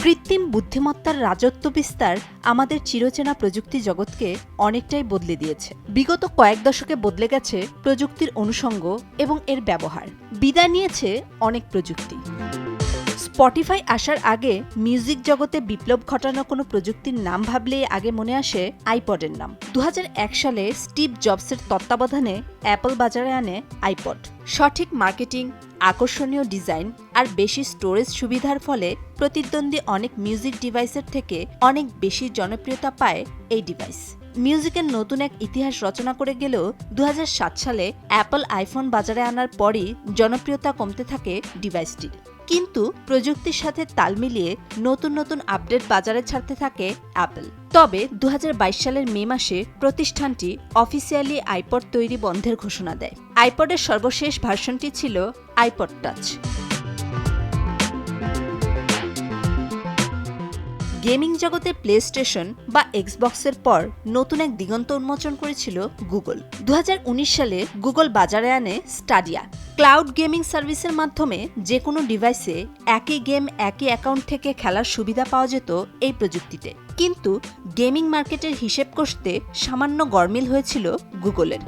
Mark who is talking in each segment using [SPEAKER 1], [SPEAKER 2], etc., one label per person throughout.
[SPEAKER 1] কৃত্রিম বুদ্ধিমত্তার রাজত্ব বিস্তার আমাদের চিরচেনা প্রযুক্তি জগৎকে অনেকটাই বদলে দিয়েছে। বিগত কয়েক দশকে বদলে গেছে প্রযুক্তির অনুষঙ্গ এবং এর ব্যবহার। বিদায় নিয়েছে অনেক প্রযুক্তি। স্পটিফাই আসার আগে মিউজিক জগতে বিপ্লব ঘটানো কোনো প্রযুক্তির নাম ভাবলেই আগে মনে আসে আইপডের নাম। 2001 সালে স্টিভ জবসের তত্ত্বাবধানে অ্যাপল বাজারে আনে আইপড। সঠিক মার্কেটিং, আকর্ষণীয় ডিজাইন আর বেশি স্টোরেজ সুবিধার ফলে প্রতিদ্বন্দ্বী অনেক মিউজিক ডিভাইসের থেকে অনেক বেশি জনপ্রিয়তা পায় এই ডিভাইস। মিউজিকের নতুন এক ইতিহাস রচনা করে গেলেও 2007 সালে অ্যাপল আইফোন বাজারে আনার পরই জনপ্রিয়তা কমতে থাকে ডিভাইসটির। কিন্তু প্রযুক্তির সাথে তাল মিলিয়ে নতুন নতুন আপডেট বাজারে ছাড়তে থাকে অ্যাপল। তবে 2022 সালের মে মাসে প্রতিষ্ঠানটি অফিসিয়ালি আইপড তৈরি বন্ধের ঘোষণা দেয়। আইপডের সর্বশেষ ভার্সনটি ছিল আইপড টাচ। গেমিং জগতে প্লে স্টেশন বা এক্সবক্সের পর নতুন এক দিগন্ত উন্মোচন করেছিল গুগল। 2019 সালে গুগল বাজারে আনে স্টাডিয়া। ক্লাউড গেমিং সার্ভিসের মাধ্যমে যে কোনো ডিভাইসে একই গেম একই অ্যাকাউন্ট থেকে খেলার সুবিধা পাওয়া যেত এই প্রযুক্তিতে। কিন্তু গেমিং মার্কেটের হিসেব কষতে সামান্য গরমিল হয়েছিল গুগলের।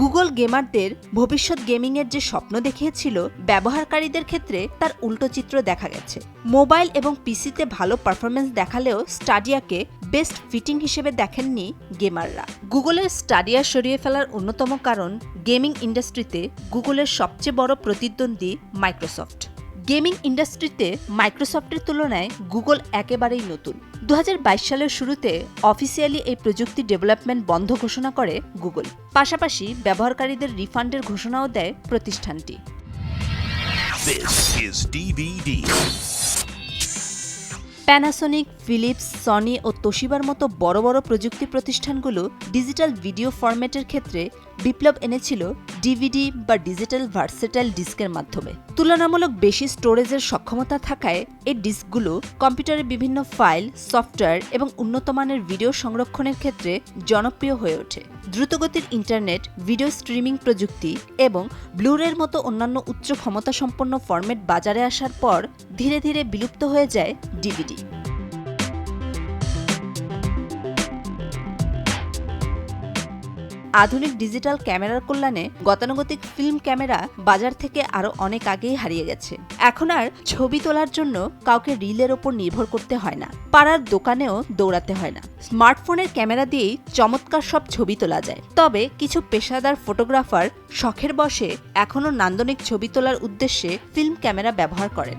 [SPEAKER 1] গুগল গেমারদের ভবিষ্যৎ গেমিংয়ের যে স্বপ্ন দেখিয়েছিল, ব্যবহারকারীদের ক্ষেত্রে তার উল্টো চিত্র দেখা গেছে। মোবাইল এবং পিসিতে ভালো পারফরমেন্স দেখালেও স্টাডিয়াকে বেস্ট ফিটিং হিসেবে দেখেননি গেমাররা। গুগলের স্টাডিয়া সরিয়ে ফেলার অন্যতম কারণ গেমিং ইন্ডাস্ট্রিতে গুগলের সবচেয়ে বড় প্রতিদ্বন্দ্বী মাইক্রোসফট। গেমিং ইন্ডাস্ট্রিতে মাইক্রোসফটের তুলনায় গুগল একেবারেই নতুন। 2022 সালের শুরুতে অফিসিয়ালি এই প্রযুক্তি ডেভেলপমেন্ট বন্ধ ঘোষণা করে গুগল। পাশাপাশি ব্যবহারকারীদের রিফান্ডের ঘোষণাও দেয় প্রতিষ্ঠানটি। প্যানাসোনিক, ফিলিপস, সনি ও তোশিবার মতো বড় বড় প্রযুক্তি প্রতিষ্ঠানগুলো ডিজিটাল ভিডিও ফরম্যাটের ক্ষেত্রে বিপ্লব এনেছিল ডিভিডি বা ডিজিটাল ভার্সেটাইল ডিস্কের মাধ্যমে। তুলনামূলক বেশি স্টোরেজের সক্ষমতা থাকায় এই ডিস্কগুলো কম্পিউটারে বিভিন্ন ফাইল, সফটওয়্যার এবং উন্নত মানের ভিডিও সংরক্ষণের ক্ষেত্রে জনপ্রিয় হয়ে ওঠে। দ্রুতগতির ইন্টারনেট, ভিডিও স্ট্রিমিং প্রযুক্তি এবং ব্লুরের মতো অন্যান্য উচ্চ ক্ষমতাসম্পন্ন ফরম্যাট বাজারে আসার পর ধীরে ধীরে বিলুপ্ত হয়ে যায় ডিভিডি। আধুনিক ডিজিটাল ক্যামেরার কল্যাণে গতানুগতিক ফিল্ম ক্যামেরা বাজার থেকে আরও অনেক আগেই হারিয়ে গেছে। এখন আর ছবি তোলার জন্য কাউকে রিলের ওপর নির্ভর করতে হয় না, পাড়ার দোকানেও দৌড়াতে হয় না। স্মার্টফোনের ক্যামেরা দিয়েই চমৎকার সব ছবি তোলা যায়। তবে কিছু পেশাদার ফটোগ্রাফার শখের বশে এখনও নান্দনিক ছবি তোলার উদ্দেশ্যে ফিল্ম ক্যামেরা ব্যবহার করেন।